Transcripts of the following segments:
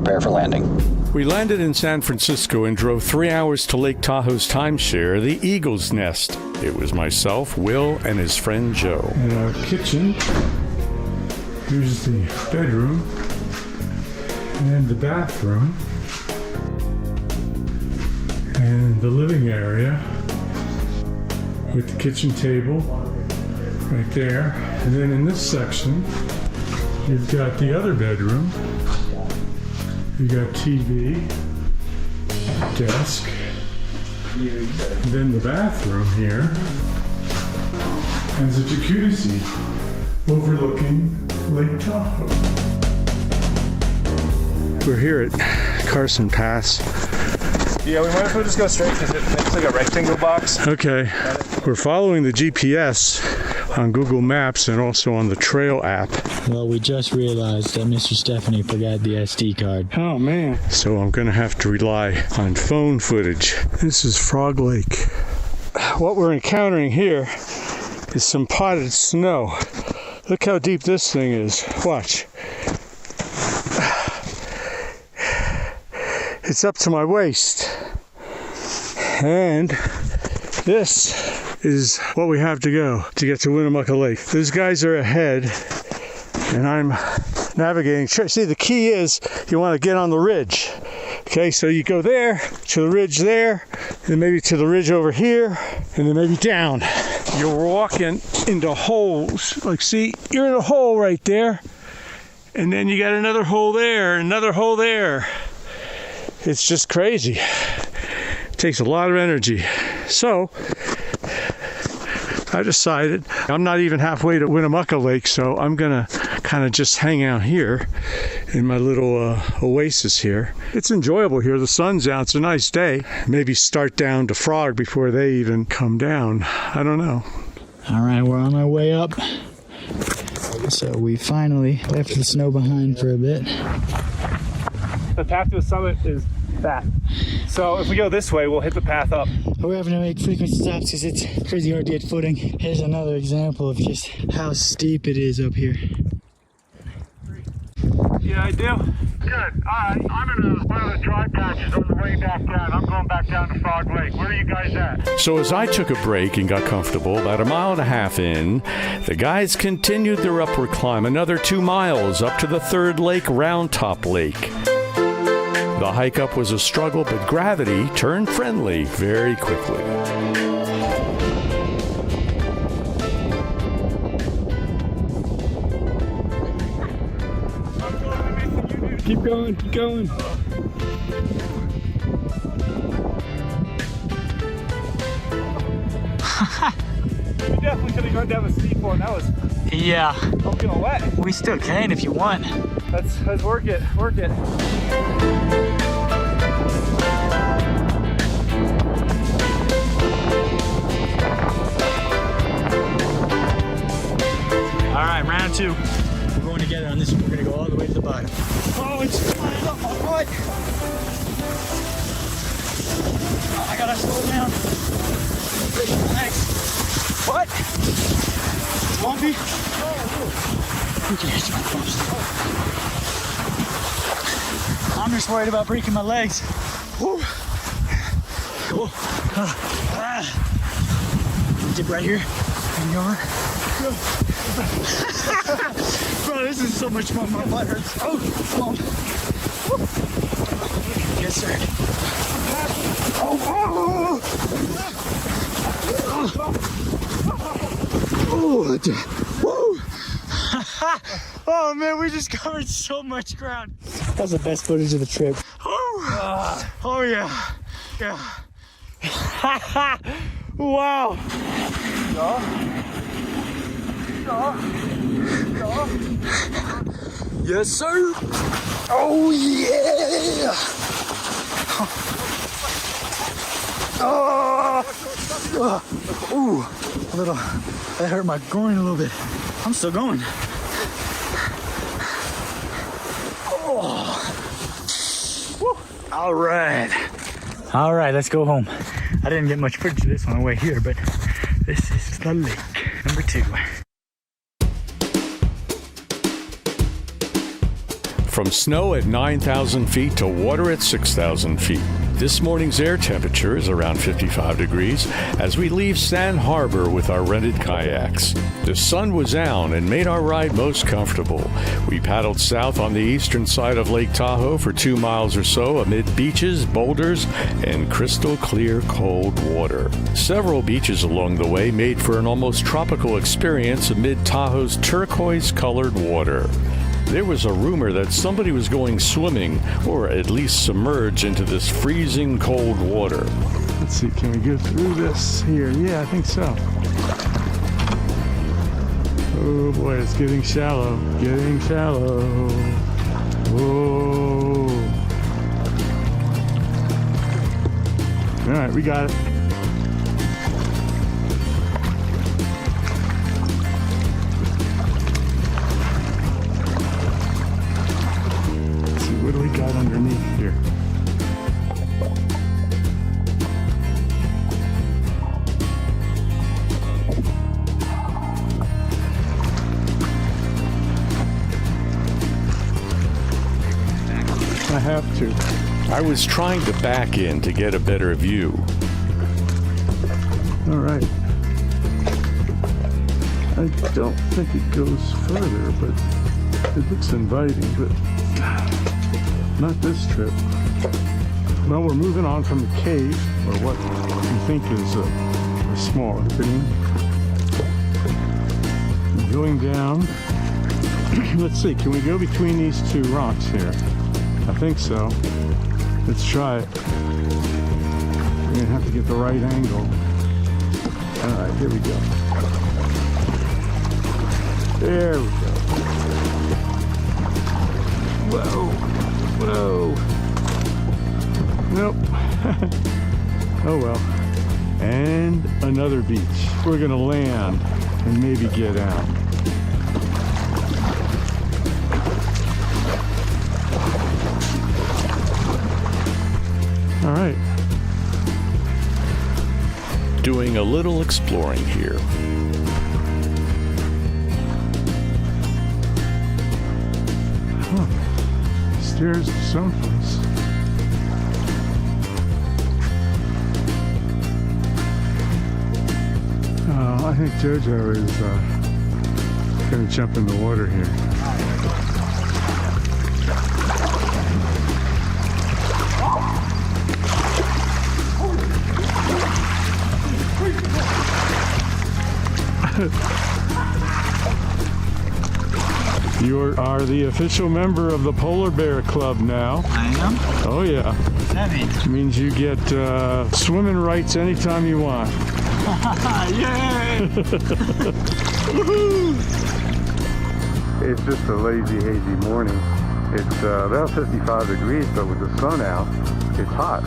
prepare for landing. We landed in San Francisco and drove 3 hours to Lake Tahoe's timeshare, the Eagle's Nest. It was myself, Will, and his friend Joe. In our kitchen, here's the bedroom and the bathroom and the living area with the kitchen table right there. And then in this section, you've got the other bedroom. You got TV, desk, and then the bathroom here has a jacuzzi overlooking Lake Tahoe. We're here at Carson Pass. Yeah, we might as well just go straight because it makes like a rectangle box. Okay, we're following the GPS on Google Maps and also on the Trail app. Well, we just realized that Mr. Stephanie forgot the SD card. Oh man. So I'm gonna have to rely on phone footage. This is Frog Lake. What we're encountering here is some potted snow. Look how deep this thing is. Watch. It's up to my waist. And this is what we have to go to get to Winnemucca Lake. Those guys are ahead and I'm navigating. See, the key is you want to get on the ridge. Okay, so you go there, to the ridge there, and maybe to the ridge over here, and then maybe down. You're walking into holes. Like, see, you're in a hole right there, and then you got another hole there, another hole there. It's just crazy. It takes a lot of energy. So I decided I'm not even halfway to Winnemucca Lake, so I'm gonna kind of just hang out here in my little oasis here. It's enjoyable here. The sun's out. It's a nice day. Maybe start down to Frog before they even come down. I don't know. All right, we're on our way up. So we finally left the snow behind for a bit. The path to the summit is that. So if we go this way, we'll hit the path up. We're having to make frequent stops because it's crazy hard to get footing. Here's another example of just how steep it is up here. Yeah, I do. Good. I'm in one of the dry patches on the way back down. I'm going back down to Frog Lake. Where are you guys at? So as I took a break and got comfortable, about 1.5 miles in, the guys continued their upward climb another 2 miles up to the third lake, Round Top Lake. The hike up was a struggle, but gravity turned friendly very quickly. Keep going, keep going. We definitely could have gone down the steep one. That was Yeah, soaking wet. we still can if you want. Let's work it. Work it. All right, round two. We're going together on this one. We're gonna go all the way to the bottom. Oh, it's flying up my foot. Oh, I gotta slow down. Thanks. What? It's bumpy? You can hit my bumps. I'm just worried about breaking my legs. Woo. Cool. Dip right here. And go on. Bro, this is so much fun. My butt hurts. Oh, come on. Yes, sir. Oh, woo. Oh man, we just covered so much ground. That's the best footage of the trip. Oh yeah. Yeah. Wow. Yes, sir. Oh yeah. Ooh, a little. That hurt my groin a little bit. I'm still going. All right. All right, let's go home. I didn't get much footage of this on the way here, but this is the lake, number 2. from snow at 9,000 feet to water at 6,000 feet. This morning's air temperature is around 55 degrees as we leave Sand Harbor with our rented kayaks. The sun was down and made our ride most comfortable. We paddled south on the eastern side of Lake Tahoe for 2 miles or so amid beaches, boulders, and crystal clear cold water. Several beaches along the way made for an almost tropical experience amid Tahoe's turquoise-colored water. There was a rumor that somebody was going swimming, or at least submerged into this freezing cold water. Let's see, can we go through this here? Yeah, I think so. Oh boy, it's getting shallow. Getting shallow. Whoa. All right, we got it. What do we got underneath here? I have to. I was trying to back in to get a better view. All right. I don't think it goes further, but it looks inviting, but not this trip. Well, we're moving on from the cave, or what we think is a small opening. Going down. Let's see, can we go between these two rocks here? I think so. Let's try it. We're gonna have to get the right angle. All right, here we go. There we go. Whoa. Whoa. Nope. Oh well. And another beach. We're gonna land and maybe get out. All right. Doing a little exploring here. Stairs to someplace. I think JoJo is going to jump in the water here. You are the official member of the Polar Bear Club now. I am? Oh yeah. What's that mean? Means you get swimming rights anytime you want. Yay! It's just a lazy, hazy morning. It's about 55 degrees, but with the sun out, it's hot.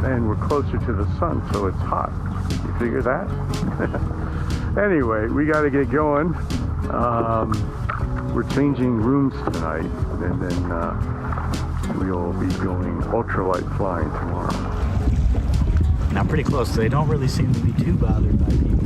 And we're closer to the sun, so it's hot. You figure that? Anyway, we got to get going. We're changing rooms tonight, and then we'll be going ultralight flying tomorrow. Now pretty close. They don't really seem to be too bothered by people.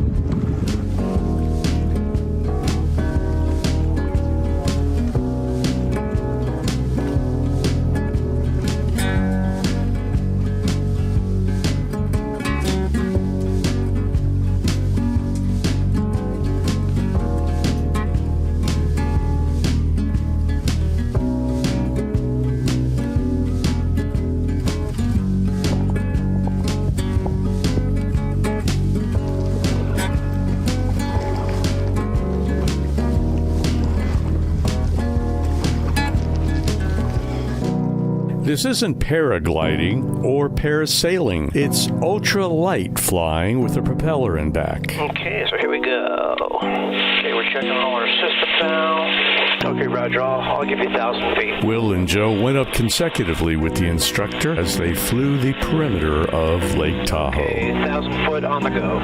This isn't paragliding or parasailing. It's ultralight flying with a propeller in back. Okay, so here we go. Okay, we're checking all our systems now. Okay, Roger, I'll give you 1,000 feet. Will and Joe went up consecutively with the instructor as they flew the perimeter of Lake Tahoe. Okay, 1,000 foot on the go.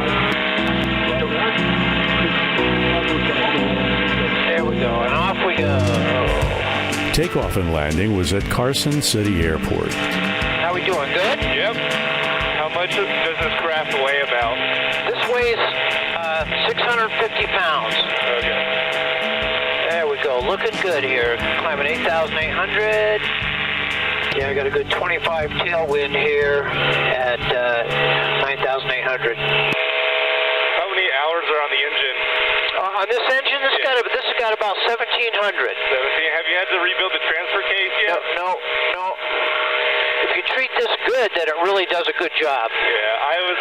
There we go, and off we go. Takeoff and landing was at Carson City Airport. How we doing, good? Yep. How much does this craft weigh about? This weighs 650 pounds. Okay. There we go. looking good here. Climbing 8,800. Yeah, I got a good 25 tailwind here at 9,800. How many hours are on the engine? On this engine, this has got about 1,700. 17. Have you had to rebuild the transfer case yet? No. If you treat this good, then it really does a good job. Yeah, I was,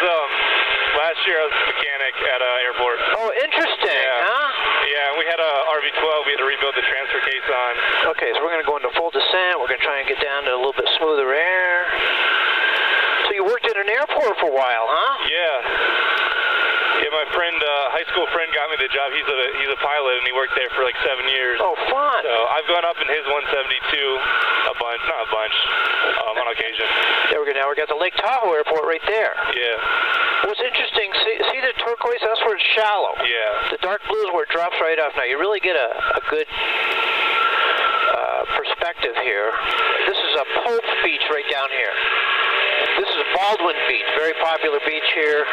last year I was a mechanic at an airport. Oh, interesting, huh? Yeah, we had a RV-12, we had to rebuild the transfer case on. Okay, so we're going to go into full descent. We're going to try and get down to a little bit smoother air. So you worked at an airport for a while, huh? Yeah, my friend, high school friend got me the job. He's a pilot, and he worked there for like 7 years. Oh, fun. So I've gone up in his 172 not a bunch, on occasion. There we go. Now we got the Lake Tahoe airport right there. Yeah. What's interesting, see the turquoise? That's where it's shallow. Yeah. The dark blue is where it drops right off. Now you really get a good perspective here. This is a Pope Beach right down here. This is Baldwin Beach, very popular beach here.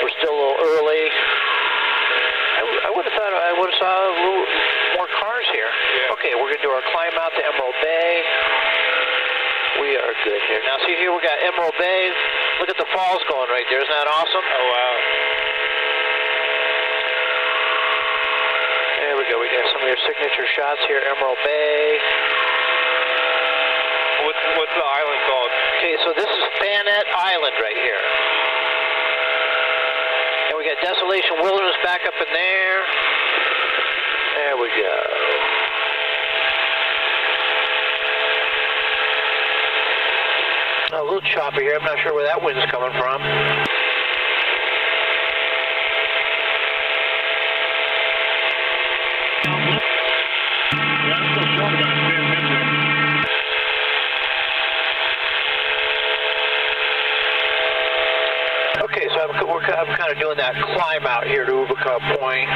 We're still a little early. I would have thought I would have saw a little more cars here. Yeah. Okay, we're going to do our climb out to Emerald Bay. We are good here. Now see here, we got Emerald Bay. Look at the falls going right there. Isn't that awesome? Oh, wow. There we go. We got some of your signature shots here, Emerald Bay. What's the island called? Okay, so this is Bayonet Island right here. And we got Desolation Wilderness back up in there. There we go. A little choppy here. I'm not sure where that wind's coming from. Okay, so I'm kind of doing that climb out here to Ubica Point.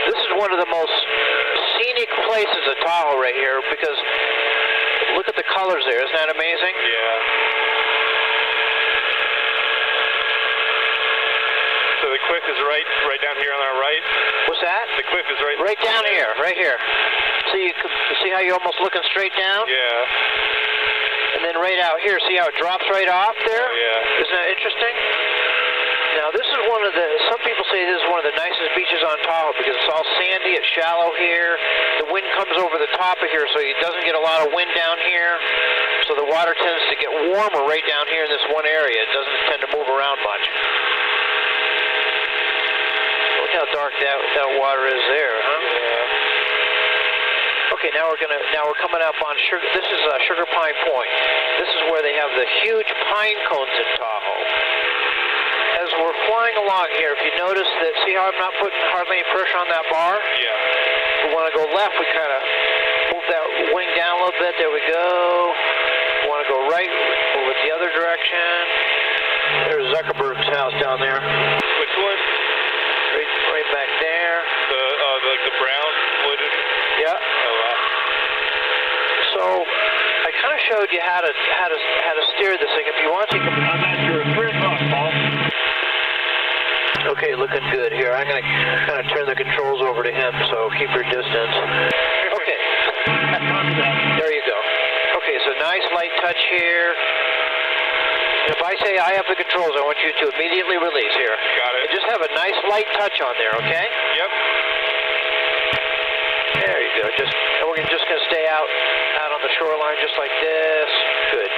This is one of the most scenic places at Tahoe right here because look at the colors there. Isn't that amazing? Yeah. So the cliff is right down here on our right? What's that? The cliff is right down here, right here. See how you're almost looking straight down? Yeah. And then right out here, see how it drops right off there? Oh, yeah. Isn't that interesting? Now this is some people say this is one of the nicest beaches on Tahoe because it's all sandy, it's shallow here. The wind comes over the top of here so it doesn't get a lot of wind down here. So the water tends to get warmer right down here in this one area. It doesn't tend to move around much. Look how dark that water is there, huh? Yeah. Okay, now we're coming up on Sugar. This is Sugar Pine Point. This is where they have the huge pine cones in Tahoe. As we're flying along here, if you notice that, see how I'm not putting hardly any pressure on that bar? Yeah. If we want to go left, we kind of move that wing down a little bit. There we go. If we want to go right, move it the other direction. There's Zuckerberg's house down there. Which one? Right back there. The brown wooden? Yeah. Oh, wow. So I kind of showed you how to steer this thing. If you want to, you can. I'm not sure. 3 o'clock, Paul. Okay, looking good here. I'm going to kind of turn the controls over to him, so keep your distance. Okay. There you go. Okay, so nice light touch here. If I say I have the controls, I want you to immediately release here. Got it. And just have a nice light touch on there, okay? Yep. There you go. And we're just going to stay out on the shoreline just like this. Good.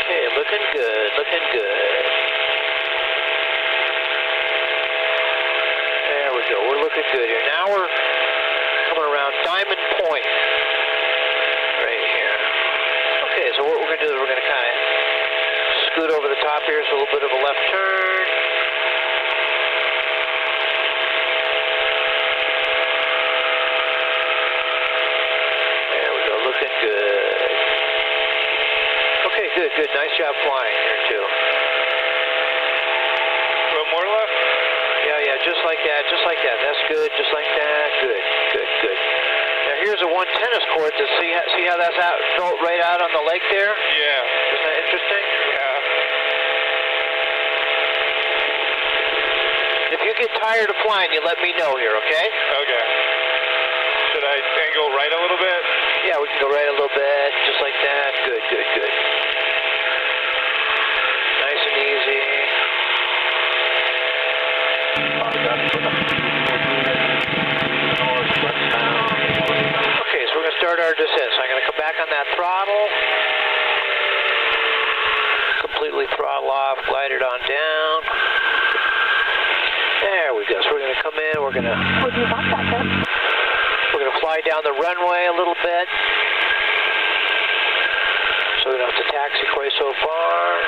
Okay, looking good, looking good. There we go. We're looking good here. Now we're coming around Diamond Point. Right here. Okay, so what we're going to do is we're going to kind of scoot over the top here, so a little bit of a left turn. There we go, looking good. Okay, good. Nice job flying here, too. One more left? Yeah, just like that. That's good, just like that. Good. Now here's a one tennis court. To see how that's built right out on the lake there? Yeah. Isn't that interesting? Yeah. If you get tired of flying, you let me know here, okay? Okay. Should I angle right a little bit? Yeah, we can go right a little bit, just like that. Good, good, good. Nice and easy. Okay, so we're going to start our descent. So I'm going to come back on that throttle. Completely throttle off, glide it on down. There we go. So we're going to come in. We're going to fly down the runway a little bit. So we don't have to taxi quite so far.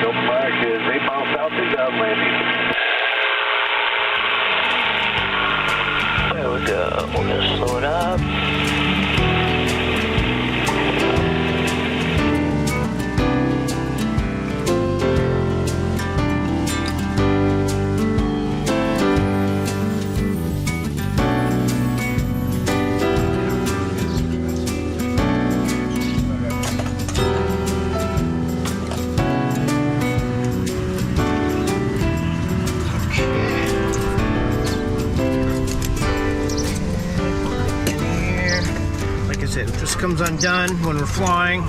No flag is 8 miles south inbound landing. There we go. We're going to slow it up. It just comes undone when we're flying.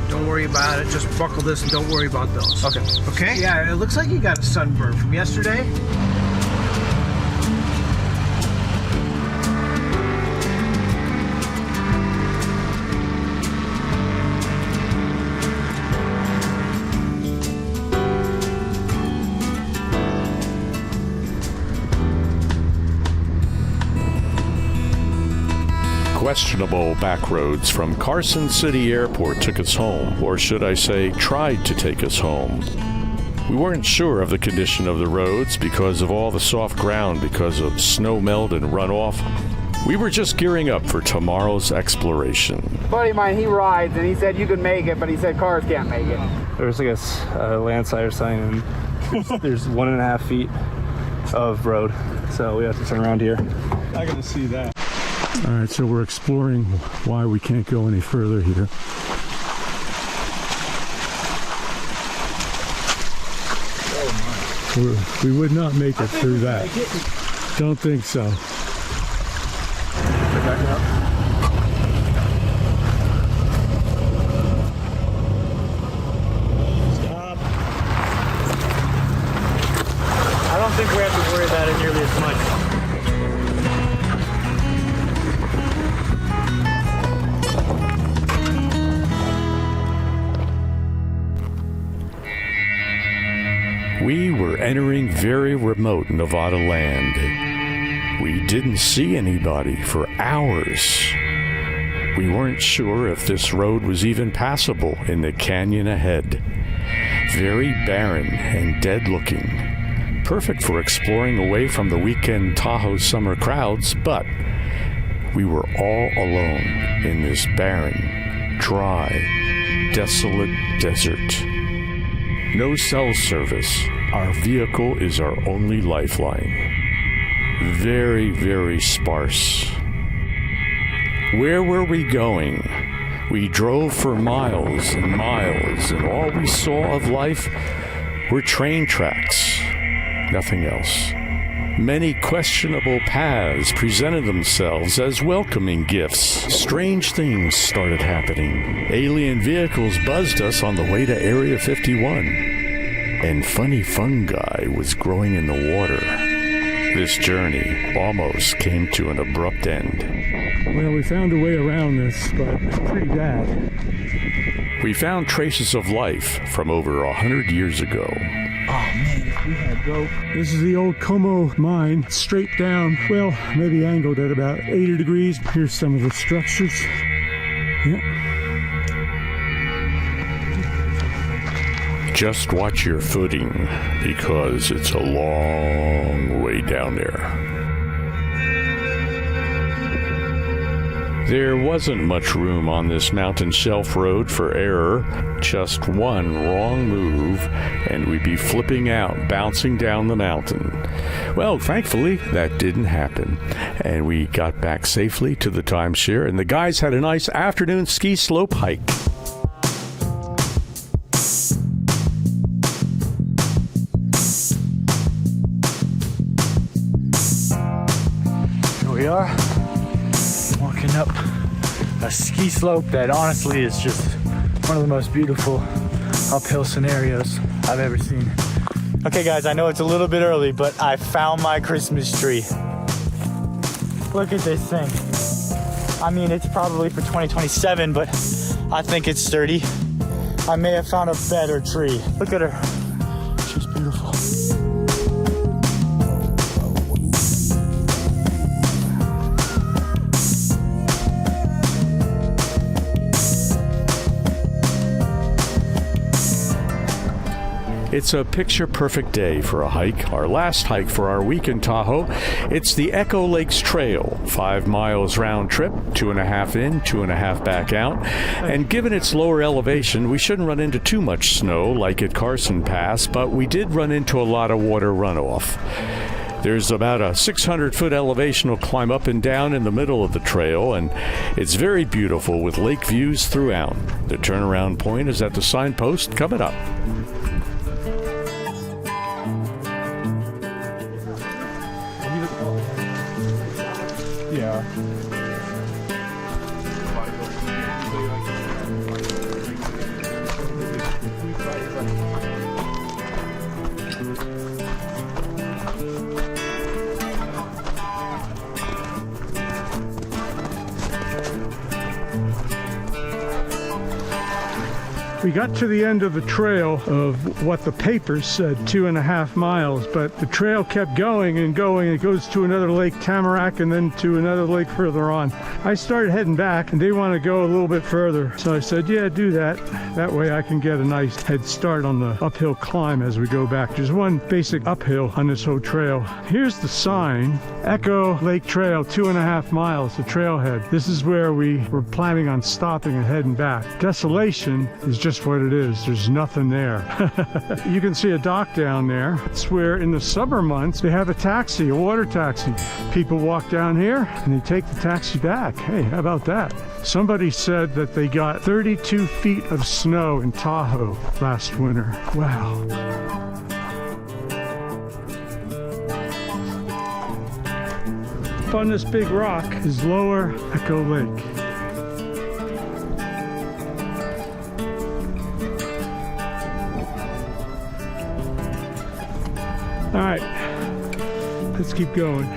Don't worry about it. Just buckle this and don't worry about those. Okay. Okay? Yeah, it looks like you got a sunburn from yesterday. Questionable back roads from Carson City Airport took us home, or should I say, tried to take us home. We weren't sure of the condition of the roads because of all the soft ground, because of snow melt and runoff. We were just gearing up for tomorrow's exploration. A buddy of mine, he rides, and he said you can make it, but he said cars can't make it. There's like a landslide sign, and there's 1.5 feet of road, so we have to turn around here. I gotta see that. All right, so we're exploring why we can't go any further here. We would not make it through that. Don't think so. Stop. I don't think we have to worry about it nearly as much. We were entering very remote Nevada land. We didn't see anybody for hours. We weren't sure if this road was even passable in the canyon ahead. Very barren and dead-looking. Perfect for exploring away from the weekend Tahoe summer crowds, but we were all alone in this barren, dry, desolate desert. No cell service. Our vehicle is our only lifeline. Very, very sparse. Where were we going? We drove for miles and miles, and all we saw of life were train tracks. Nothing else. Many questionable paths presented themselves as welcoming gifts. Strange things started happening. Alien vehicles buzzed us on the way to Area 51. And funny fungi was growing in the water. This journey almost came to an abrupt end. Well, we found a way around this, but it's pretty bad. We found traces of life from over 100 years ago. Oh man, if we had rope. This is the old Como mine, straight down, well, maybe angled at about 80 degrees. Here's some of the structures. Yeah. Just watch your footing, because it's a long way down there. There wasn't much room on this mountain shelf road for error. Just one wrong move, and we'd be flipping out, bouncing down the mountain. Well, thankfully, that didn't happen, and we got back safely to the timeshare, and the guys had a nice afternoon ski slope hike. Here we are, walking up a ski slope that honestly is just one of the most beautiful uphill scenarios I've ever seen. Okay guys, I know it's a little bit early, but I found my Christmas tree. Look at this thing. I mean, it's probably for 2027, but I think it's sturdy. I may have found a better tree. Look at her. She's beautiful. It's a picture-perfect day for a hike, our last hike for our week in Tahoe. It's the Echo Lakes Trail, 5 miles round trip, 2.5 in, 2.5 back out. And given its lower elevation, we shouldn't run into too much snow like at Carson Pass, but we did run into a lot of water runoff. There's about a 600-foot elevational climb up and down in the middle of the trail, and it's very beautiful with lake views throughout. The turnaround point is at the signpost coming up. Yeah. We got to the end of the trail of what the papers said, 2.5 miles, but the trail kept going and going. It goes to another lake, Tamarack, and then to another lake further on. I started heading back, and they want to go a little bit further. So I said, yeah, do that. That way I can get a nice head start on the uphill climb as we go back. There's one basic uphill on this whole trail. Here's the sign, Echo Lake Trail, 2.5 miles, the trailhead. This is where we were planning on stopping and heading back. Desolation is just what it is. There's nothing there. You can see a dock down there. It's where in the summer months they have a taxi, a water taxi. People walk down here and they take the taxi back. Hey, how about that? Somebody said that they got 32 feet of snow in Tahoe last winter. Wow. Up on this big rock is Lower Echo Lake. All right, let's keep going.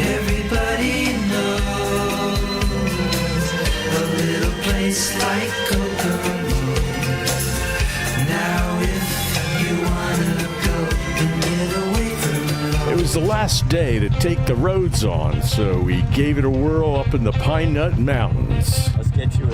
Everybody knows a little place like Kokomo. Now if you wanna go and get away from it all. It was the last day to take the roads on, so we gave it a whirl up in the Pine Nut Mountains. Let's get you